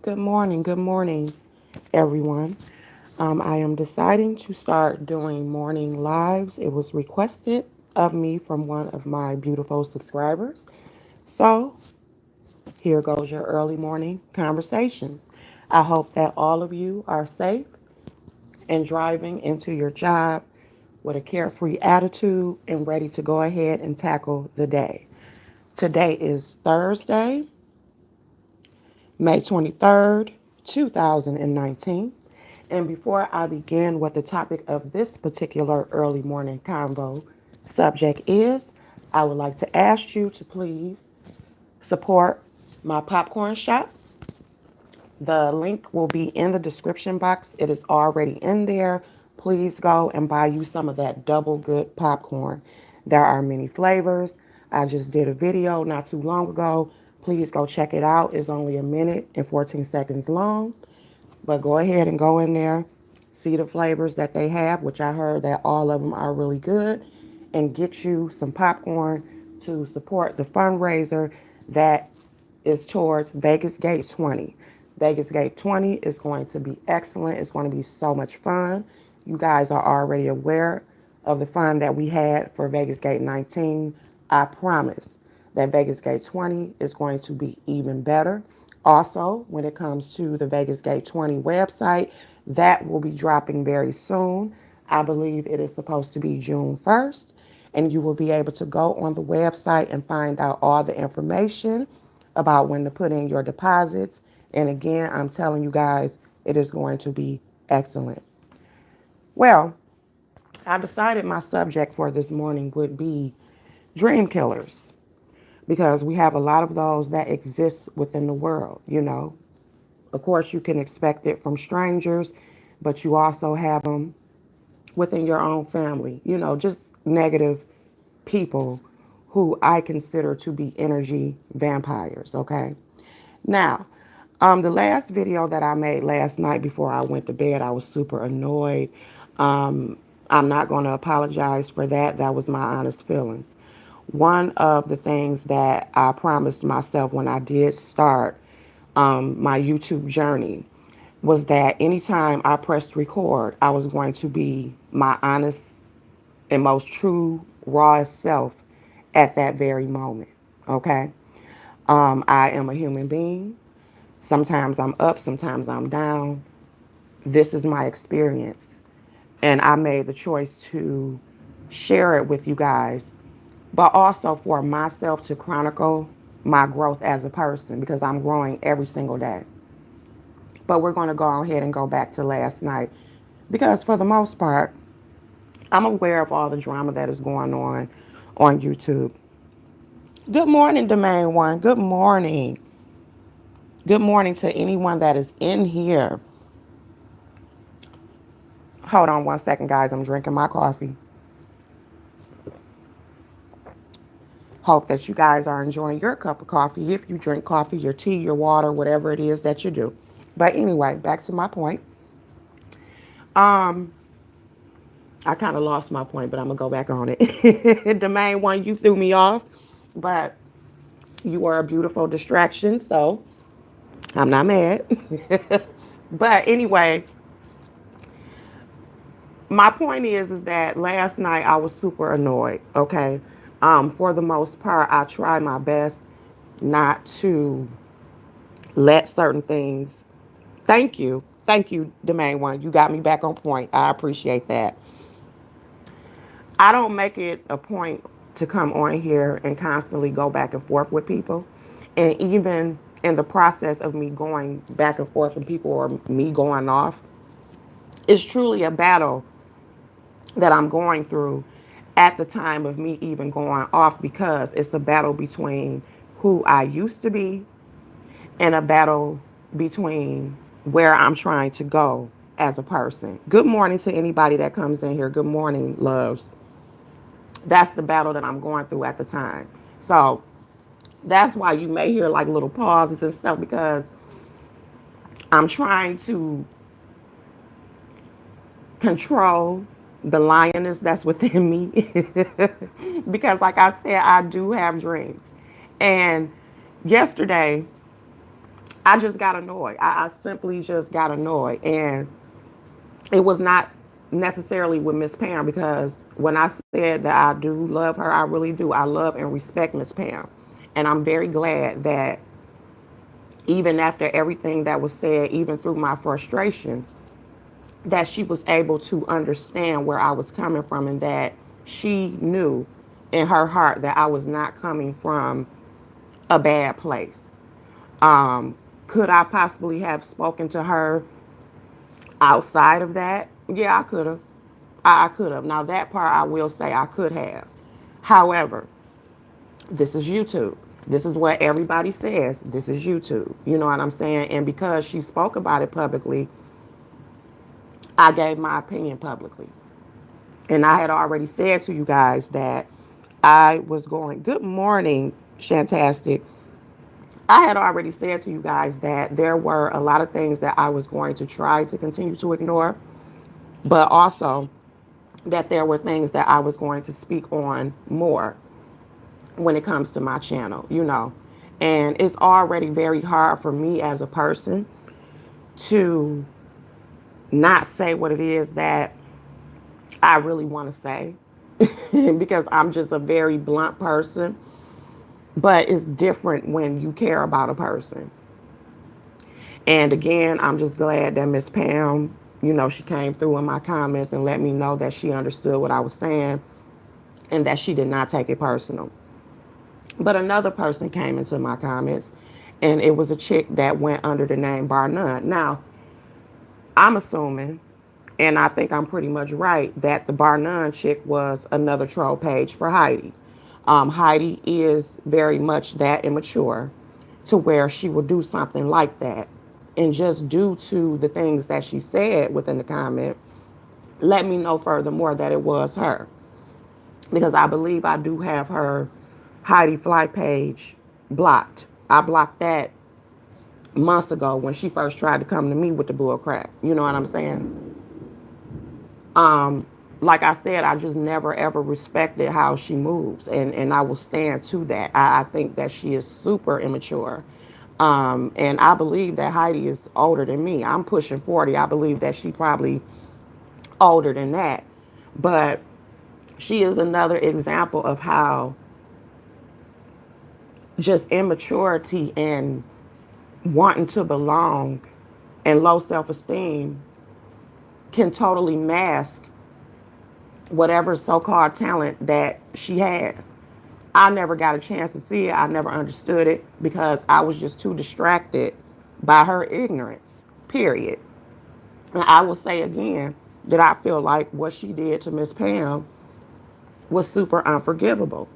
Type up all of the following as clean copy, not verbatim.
Good morning, everyone. I am deciding to start doing morning lives. It was requested of me from one of my beautiful subscribers. So, here goes your early morning conversations. I hope that all of you are safe and driving into your job with a carefree attitude and ready to go ahead and tackle the day. Today is Thursday, May 23rd, 2019. And before I begin what the topic of this particular early morning convo subject is, I would like to ask you to please support my popcorn shop. The link will be in the description box. It is already in there. Please go and buy you some of that double good popcorn. There are many flavors. I just did a video not too long ago. Please go check it out. It's only a minute and 14 seconds long. But go ahead and go in there, see the flavors that they have, which I heard that all of them are really good, and get you some popcorn to support the fundraiser that is towards Vegas Gate 20. Vegas Gate 20 is going to be excellent. It's going to be so much fun. You guys are already aware of the fun that we had for Vegas Gate 19. I promise that Vegas Gate 20 is going to be even better. Also, when it comes to the Vegas Gate 20 website, that will be dropping very soon. I believe it is supposed to be June 1st, and you will be able to go on the website and find out all the information about when to put in your deposits. And again, I'm telling you guys, it is going to be excellent. Well, I decided my subject for this morning would be dream killers because we have a lot of those that exist within the world. Of course, you can expect it from strangers, but you also have them within your own family, just negative people who I consider to be energy vampires, okay? Now, the last video that I made last night before I went to bed, I was super annoyed. I'm not going to apologize for that. That was my honest feelings. One of the things that I promised myself when I did start my YouTube journey was that anytime I pressed record, I was going to be my honest and most true, rawest self at that very moment. Okay? I am a human being. Sometimes I'm up, sometimes I'm down. This is my experience. And I made the choice to share it with you guys, but also for myself to chronicle my growth as a person because I'm growing every single day. But we're going to go ahead and go back to last night because, for the most part, I'm aware of all the drama that is going on YouTube. Good morning, Domain One. Good morning. Good morning to anyone that is in here. Hold on one second, guys. I'm drinking my coffee. Hope that you guys are enjoying your cup of coffee. If you drink coffee, your tea, your water, whatever it is that you do. But anyway, back to my point. Um, I kind of lost my point, but I'm gonna go back on it. Domain One, you threw me off, but you were a beautiful distraction, so I'm not mad. But anyway, my point is that last night I was super annoyed. Okay, for the most part, I try my best not to let certain things. Thank you, Domain One. You got me back on point. I appreciate that. I don't make it a point to come on here and constantly go back and forth with people, and even in the process of me going back and forth with people or me going off, it's truly a battle that I'm going through at the time of me even going off because it's a battle between who I used to be and a battle between where I'm trying to go as a person. Good morning to anybody that comes in here. Good morning, loves. That's the battle that I'm going through at the time. So that's why you may hear like little pauses and stuff because I'm trying to control the lioness that's within me. Because, like I said, I do have dreams. And yesterday, I just got annoyed. I simply just got annoyed. And it was not necessarily with Miss Pam, because when I said that I do love her, I really do. I love and respect Miss Pam. And I'm very glad that even after everything that was said, even through my frustration, that she was able to understand where I was coming from, and that she knew in her heart that I was not coming from a bad place. Um, could I possibly have spoken to her outside of that? Yeah, I could have. I could have. Now, that part I will say I could have. However, this is YouTube. This is what everybody says. This is YouTube. You know what I'm saying? And because she spoke about it publicly, I gave my opinion publicly. And I had already said to you guys that I was going, good morning, Shantastic. I had already said to you guys that there were a lot of things that I was going to try to continue to ignore, but also that there were things that I was going to speak on more when it comes to my channel, you know. And it's already very hard for me as a person to not say what it is that I really want to say because I'm just a very blunt person. But it's different when you care about a person. And again, I'm just glad that Miss Pam, you know, she came through in my comments and let me know that she understood what I was saying and that she did not take it personal. But another person came into my comments, and it was a chick that went under the name Bar None. Now, I'm assuming, and I think I'm pretty much right, that the Bar None chick was another troll page for Heidi. Heidi is very much that immature to where she will do something like that. And just due to the things that she said within the comment, let me know furthermore that it was her. Because I believe I do have her Heidi Fly page blocked. I blocked that months ago when she first tried to come to me with the bull crap. You know what I'm saying? Um, like I said, I just never ever respected how she moves, and I will stand to that. I think that she is super immature. And I believe that Heidi is older than me. I'm pushing 40. I believe that she probably older than that. But she is another example of how just immaturity and wanting to belong and low self-esteem can totally mask whatever so-called talent that she has. I never got a chance to see it. I never understood it because I was just too distracted by her ignorance, period. And I will say again that I feel like what she did to Miss Pam was super unforgivable.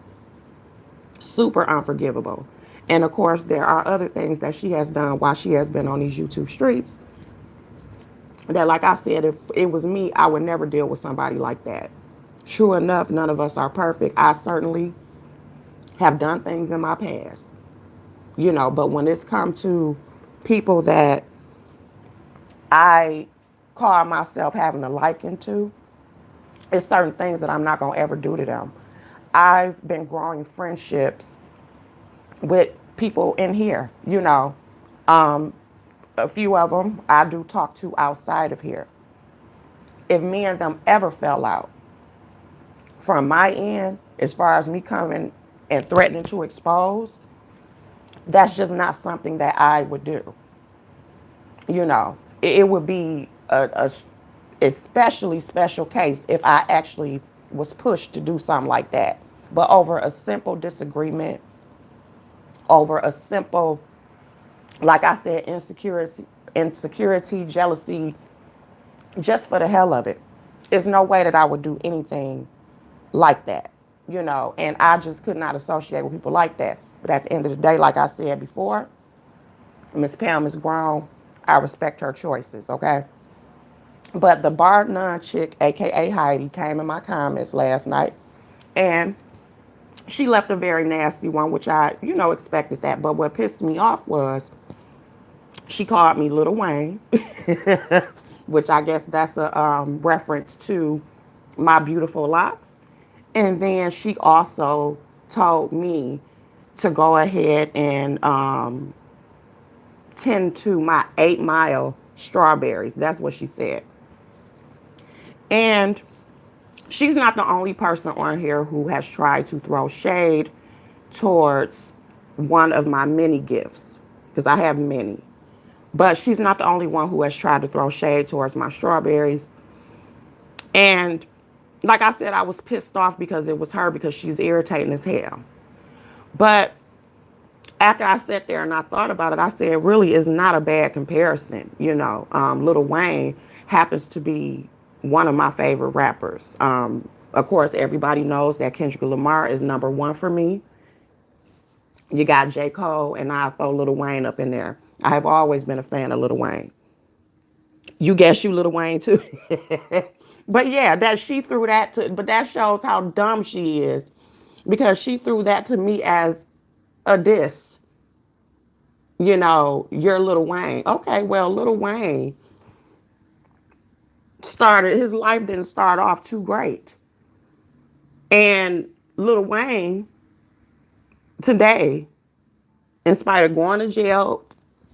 Super unforgivable. And of course, there are other things that she has done while she has been on these YouTube streets that, like I said, if it was me, I would never deal with somebody like that. True enough, none of us are perfect. I certainly have done things in my past, you know, but when it's come to people that I call myself having a liking to, it's certain things that I'm not going to ever do to them. I've been growing friendships with people in here, you know. Um, a few of them I do talk to outside of here. If me and them ever fell out, from my end, as far as me coming and threatening to expose, that's just not something that I would do. You know, it would be a especially special case if I actually was pushed to do something like that. But over a simple disagreement, over a simple, like I said, insecurity, jealousy, just for the hell of it, there's no way that I would do anything like that, you know. And I just could not associate with people like that. But at the end of the day, like I said before, Miss Pam is grown. I respect her choices, okay? But the bar none chick, aka Heidi, came in my comments last night, and she left a very nasty one, which I, you know, expected that. But what pissed me off was she called me Little Wayne, which I guess that's a reference to my beautiful locks. And then she also told me to go ahead and tend to my 8 Mile strawberries. That's what she said. And she's not the only person on here who has tried to throw shade towards one of my many gifts, because I have many. But she's not the only one who has tried to throw shade towards my strawberries. And like I said, I was pissed off because it was her, because she's irritating as hell. But after I sat there and I thought about it, I said, really, it's not a bad comparison. Lil Wayne happens to be one of my favorite rappers. Of course, everybody knows that Kendrick Lamar is number one for me. You got J. Cole, and I throw Lil Wayne up in there. I have always been a fan of Lil Wayne. You guess you Lil Wayne too. But yeah, that she threw that to, but that shows how dumb she is, because she threw that to me as a diss. You're Lil Wayne. Okay, well, Lil Wayne his life didn't start off too great. And Lil Wayne today, in spite of going to jail,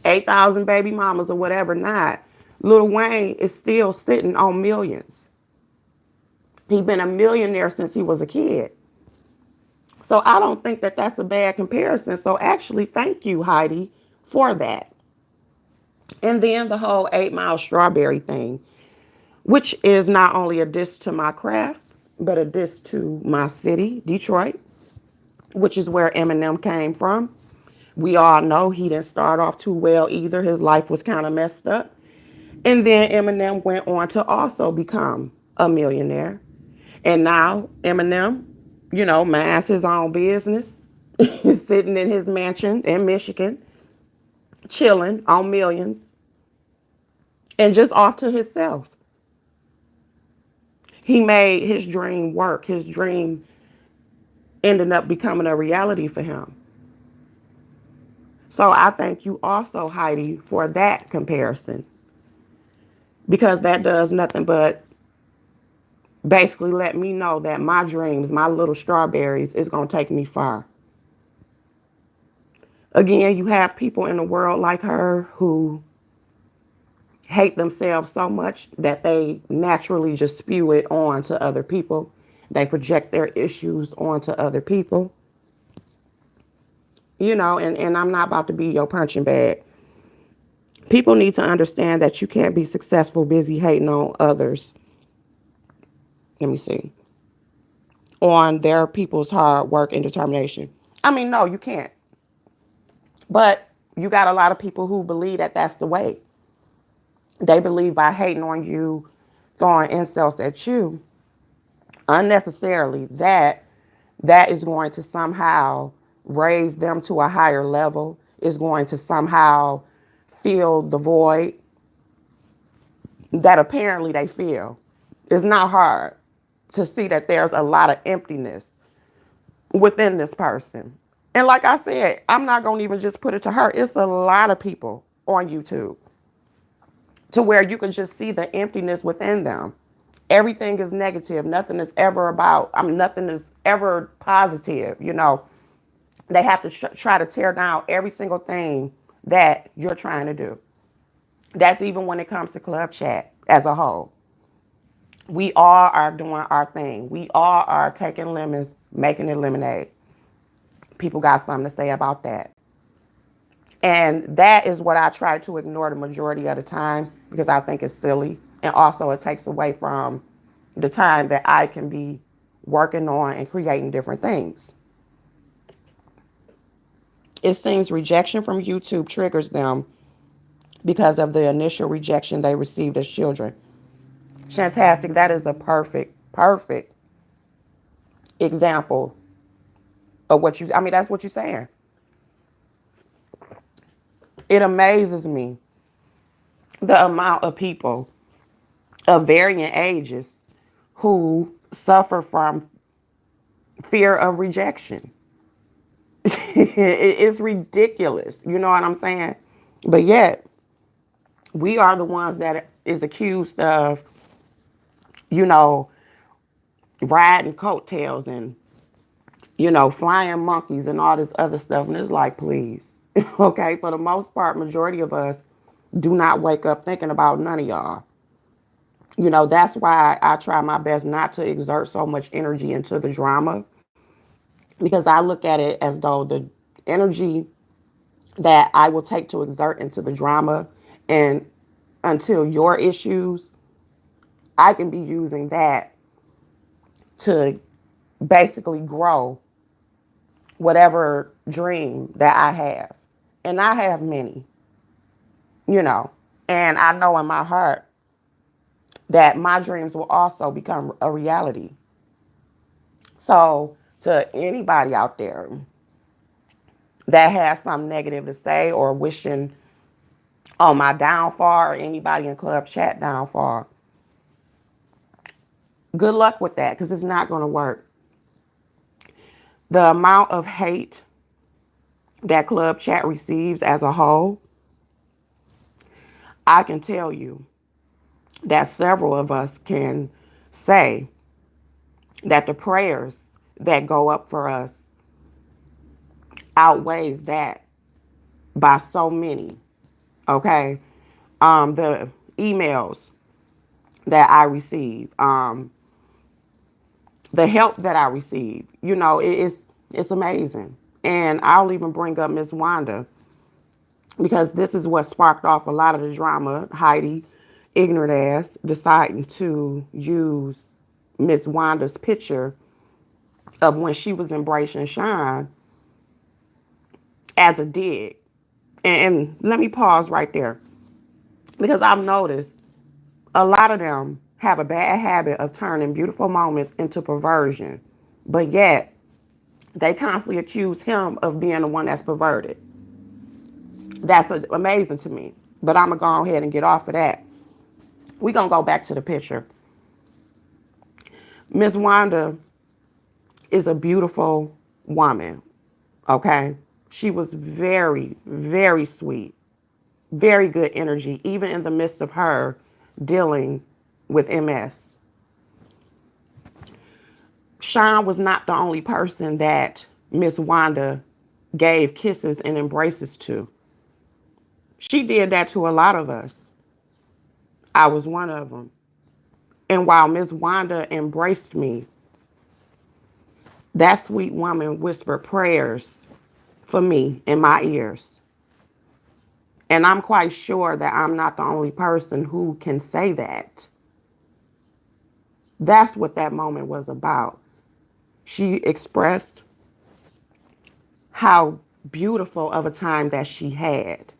8,000 baby mamas or whatever not, Lil Wayne is still sitting on millions. He's been a millionaire since he was a kid. So I don't think that that's a bad comparison. So actually, thank you, Heidi, for that. And then the whole 8 Mile strawberry thing, which is not only a diss to my craft, but a diss to my city, Detroit, which is where Eminem came from. We all know he didn't start off too well either. His life was kind of messed up. And then Eminem went on to also become a millionaire. And now Eminem, minds his own business. He's sitting in his mansion in Michigan, chilling on millions and just off to himself. He made his dream work. His dream ended up becoming a reality for him. So I thank you also, Heidi, for that comparison, because that does nothing but basically let me know that my dreams, my little strawberries, is going to take me far. Again, you have people in the world like her who hate themselves so much that they naturally just spew it on to other people. They project their issues onto other people. And I'm not about to be your punching bag. People need to understand that you can't be successful busy hating on others. Let me see. On their people's hard work and determination. I mean, no, you can't. But you got a lot of people who believe that that's the way. They believe by hating on you, throwing insults at you unnecessarily, that is going to somehow raise them to a higher level, is going to somehow fill the void that apparently they feel. It's not hard to see that there's a lot of emptiness within this person. And like I said, I'm not going to even just put it to her. It's a lot of people on YouTube to where you can just see the emptiness within them. Everything is negative. Nothing is ever nothing is ever positive. They have to try to tear down every single thing that you're trying to do. That's even when it comes to club chat as a whole. We all are doing our thing. We all are taking lemons, making it lemonade. People got something to say about that. And that is what I try to ignore the majority of the time, because I think it's silly. And also it takes away from the time that I can be working on and creating different things. It seems rejection from YouTube triggers them because of the initial rejection they received as children. Fantastic. That is a perfect example of that's what you're saying. It amazes me the amount of people of varying ages who suffer from fear of rejection. It's ridiculous. You know what I'm saying? But yet, we are the ones that is accused of, riding coattails and, flying monkeys and all this other stuff. And it's like, please. Okay, for the most part, majority of us do not wake up thinking about none of y'all. That's why I try my best not to exert so much energy into the drama, because I look at it as though the energy that I will take to exert into the drama and until your issues, I can be using that to basically grow whatever dream that I have. And I have many, you know. And I know in my heart that my dreams will also become a reality. So, to anybody out there that has something negative to say or wishing on my downfall or anybody in club chat downfall, good luck with that because it's not going to work. The amount of hate that club chat receives as a whole, I can tell you that several of us can say that the prayers that go up for us outweighs that by so many. Okay. The emails that I receive, the help that I receive, it's amazing. And I'll even bring up Miss Wanda because this is what sparked off a lot of the drama. Heidi, ignorant ass, deciding to use Miss Wanda's picture of when she was embracing Shine as a dig. And let me pause right there because I've noticed a lot of them have a bad habit of turning beautiful moments into perversion, but yet they constantly accuse him of being the one that's perverted. That's amazing to me. But I'm going to go ahead and get off of that. We're going to go back to the picture. Miss Wanda is a beautiful woman, okay? She was very, very sweet, very good energy, even in the midst of her dealing with MS. Sean was not the only person that Miss Wanda gave kisses and embraces to. She did that to a lot of us. I was one of them. And while Miss Wanda embraced me, that sweet woman whispered prayers for me in my ears. And I'm quite sure that I'm not the only person who can say that. That's what that moment was about. She expressed how beautiful of a time that she had,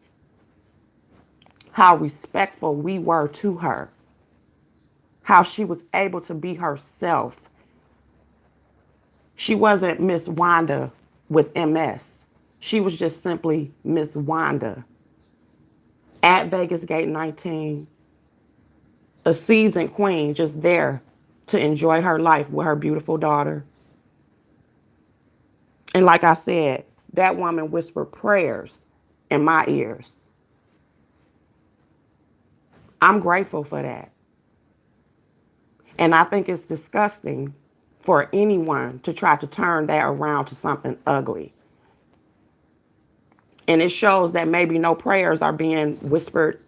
how respectful we were to her, how she was able to be herself. She wasn't Miss Wanda with MS. She was just simply Miss Wanda at Vegas Gate 19, a seasoned queen just there to enjoy her life with her beautiful daughter. And like I said, that woman whispered prayers in my ears. I'm grateful for that. And I think it's disgusting for anyone to try to turn that around to something ugly. And it shows that maybe no prayers are being whispered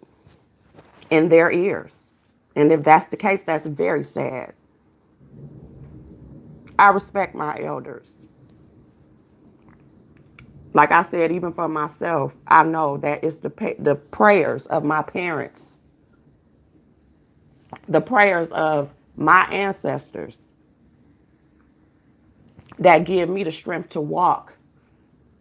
in their ears. And if that's the case, that's very sad. I respect my elders. Like I said, even for myself, I know that it's the prayers of my parents, the prayers of my ancestors that give me the strength to walk,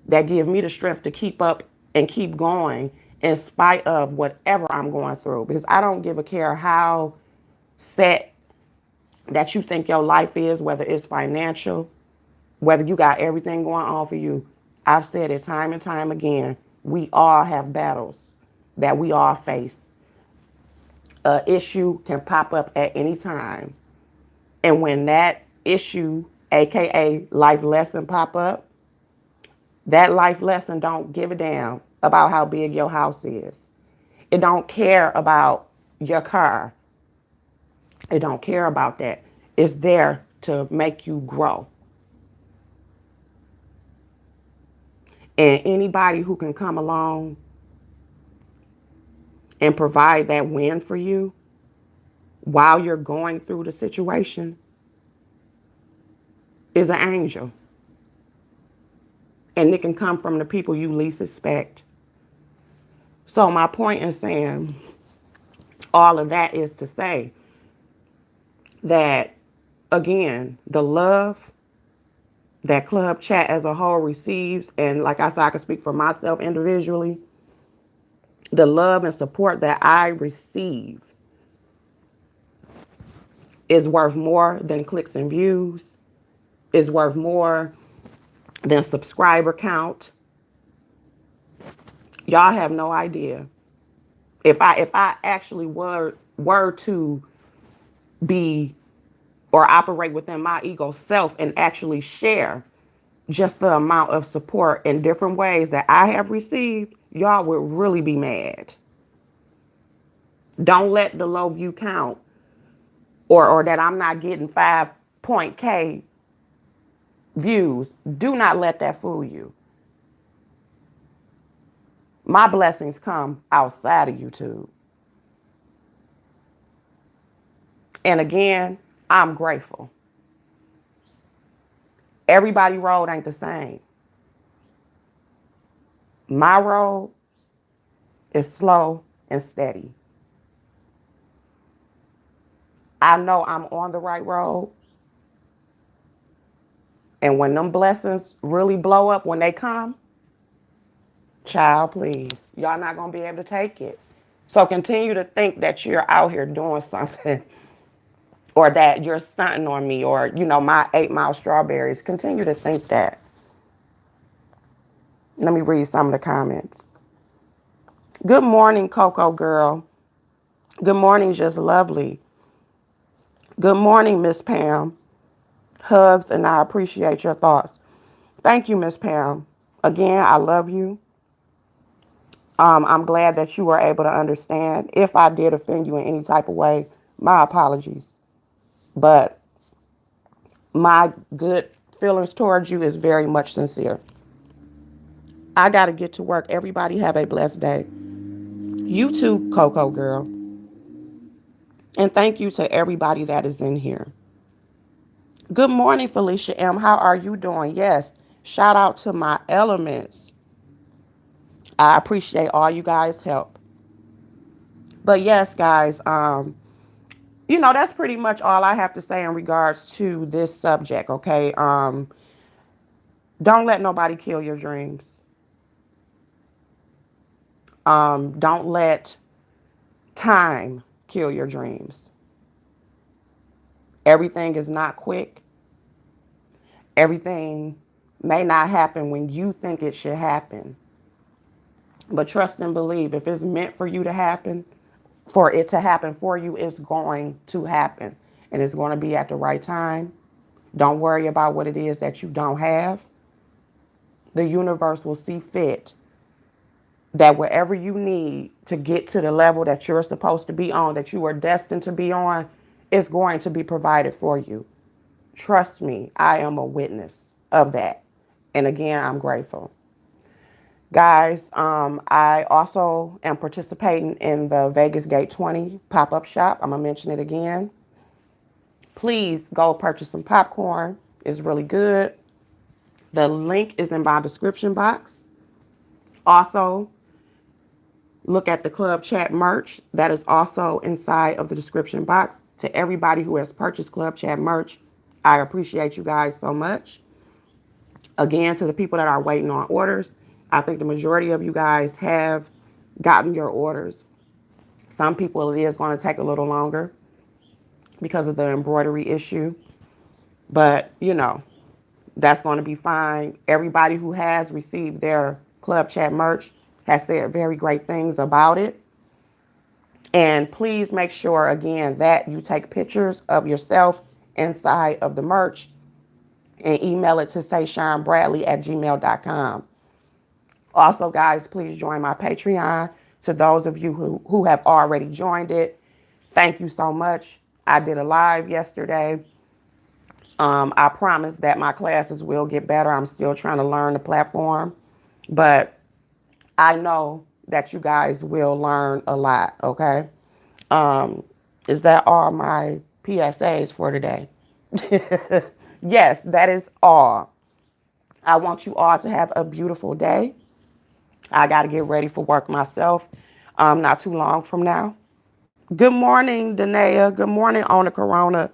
that give me the strength to keep up and keep going in spite of whatever I'm going through. Because I don't give a care how set that you think your life is, whether it's financial, whether you got everything going on for you. I've said it time and time again. We all have battles that we all face. An issue can pop up at any time. And when that issue, aka life lesson, pop up, that life lesson don't give a damn about how big your house is. It don't care about your car. It don't care about that. It's there to make you grow. And anybody who can come along and provide that win for you while you're going through the situation is an angel. And it can come from the people you least expect. So my point in saying all of that is to say that, again, the love that Club Chat as a whole receives, and like I said, I can speak for myself individually, the love and support that I receive is worth more than clicks and views, is worth more than subscriber count. Y'all have no idea. If I actually were to be or operate within my ego self and actually share just the amount of support in different ways that I have received, y'all would really be mad. Don't let the low view count or that I'm not getting 5 K views. Do not let that fool you. My blessings come outside of YouTube. And again, I'm grateful. Everybody road ain't the same. My road is slow and steady. I know I'm on the right road. And when them blessings really blow up, when they come, child, please, y'all not going to be able to take it. So continue to think that you're out here doing something or that you're stunting on me or, my 8 Mile strawberries. Continue to think that. Let me read some of the comments. Good morning, Coco girl. Good morning, Just Lovely. Good morning, Miss Pam. Hugs, and I appreciate your thoughts. Thank you, Miss Pam. Again, I love you. I'm glad that you were able to understand. If I did offend you in any type of way, my apologies. But my good feelings towards you is very much sincere. I got to get to work. Everybody have a blessed day. You too, Coco girl. And thank you to everybody that is in here. Good morning, Felicia M. How are you doing? Yes. Shout out to my elements. I appreciate all you guys' help. But yes, guys, that's pretty much all I have to say in regards to this subject, okay? Don't let nobody kill your dreams. Don't let time kill your dreams. Everything is not quick. Everything may not happen when you think it should happen. But trust and believe, if it's meant for you to happen, for it to happen for you, it's going to happen. And it's going to be at the right time. Don't worry about what it is that you don't have. The universe will see fit that wherever you need to get to the level that you're supposed to be on, that you are destined to be on, is going to be provided for you. Trust me, I am a witness of that. And again, I'm grateful. Guys, I also am participating in the Vegas Gate 20 pop-up shop. I'm going to mention it again. Please go purchase some popcorn. It's really good. The link is in my description box. Also, look at the Club Chat merch. That is also inside of the description box. To everybody who has purchased Club Chat merch, I appreciate you guys so much. Again, to the people that are waiting on orders, I think the majority of you guys have gotten your orders. Some people, it is going to take a little longer because of the embroidery issue. But, that's going to be fine. Everybody who has received their Club Chat merch has said very great things about it. And please make sure, again, that you take pictures of yourself inside of the merch and email it to sayshinebradley@gmail.com. Also, guys, please join my Patreon. To those of you who have already joined it, thank you so much. I did a live yesterday. I promise that my classes will get better. I'm still trying to learn the platform. But I know that you guys will learn a lot, okay? Um, is that all my PSAs for today? Yes, that is all. I want you all to have a beautiful day. I got to get ready for work myself not too long from now. Good morning, Danae. Good morning, Owner Corona.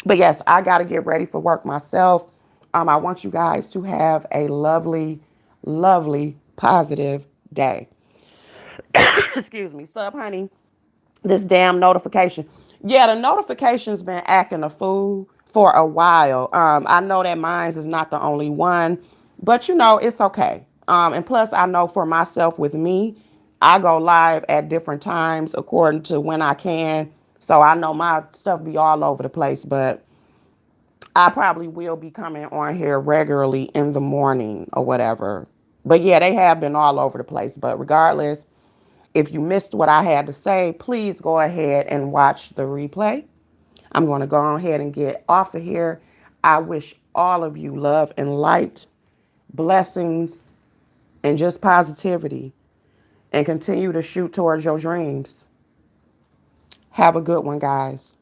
But yes, I got to get ready for work myself. I want you guys to have a lovely, lovely, positive day. Excuse me, sub honey. This damn notification. Yeah, the notification's been acting a fool for a while. I know that mine's is not the only one, but you know, it's okay. And plus I know for myself with me, I go live at different times according to when I can. So I know my stuff be all over the place, but I probably will be coming on here regularly in the morning or whatever. But yeah, they have been all over the place. But regardless, if you missed what I had to say, please go ahead and watch the replay. I'm going to go ahead and get off of here. I wish all of you love and light, blessings, and just positivity. And continue to shoot towards your dreams. Have a good one, guys.